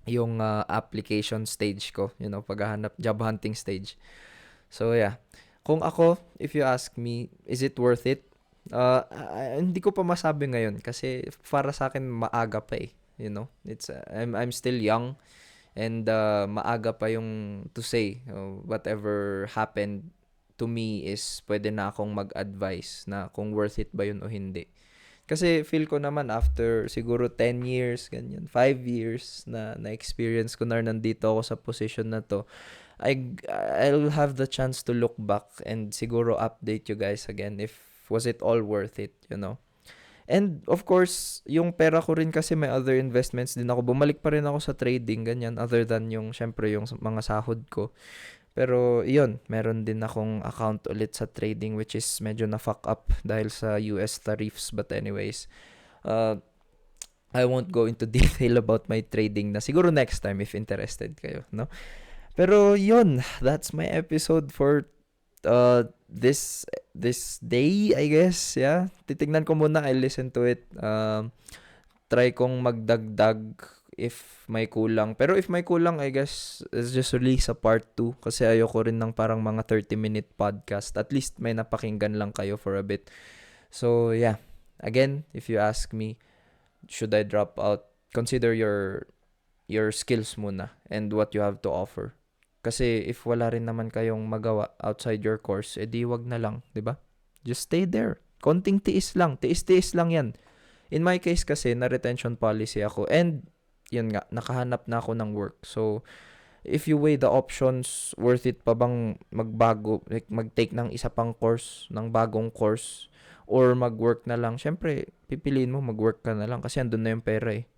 yung application stage ko, paghahanap, job hunting stage. So yeah, kung ako, if you ask me, is it worth it? Hindi ko pa masabi ngayon kasi para sa akin maaga pa eh. I'm still young and maaga pa yung to say whatever happened to me is pwede na akong mag-advise na kung worth it ba yun o hindi. Kasi feel ko naman after siguro 10 years, ganyan, 5 years na na-experience ko na nandito ako sa position na to, I'll have the chance to look back and siguro update you guys again if was it all worth it. And of course, yung pera ko rin kasi may other investments din ako. Bumalik pa rin ako sa trading, ganyan, other than yung, syempre, yung mga sahod ko. Pero, yun, meron din akong account ulit sa trading which is medyo na-fuck up dahil sa US tariffs. But anyways, uh, I won't go into detail about my trading na siguro next time if interested kayo, no? Pero, yun, that's my episode for this day, I guess. Yeah, titignan ko muna, I listen to it. Try kong magdagdag if may kulang. Pero if may kulang, I guess let's just release a part 2 kasi ayoko rin ng parang mga 30-minute podcast. At least may napakinggan lang kayo for a bit. So yeah, again, if you ask me, should I drop out? Consider your skills muna and what you have to offer. Kasi if wala rin naman kayong magawa outside your course, edi wag na lang, 'di ba? Just stay there. Konting tiis lang, tiis-tiis lang 'yan. In my case kasi, na retention policy ako and yun nga, nakahanap na ako ng work. So, if you weigh the options, worth it pa bang magbago, like mag-take ng isa pang course, ng bagong course, or mag-work na lang? Syempre, pipiliin mo mag-work ka na lang kasi andun na yung pera eh.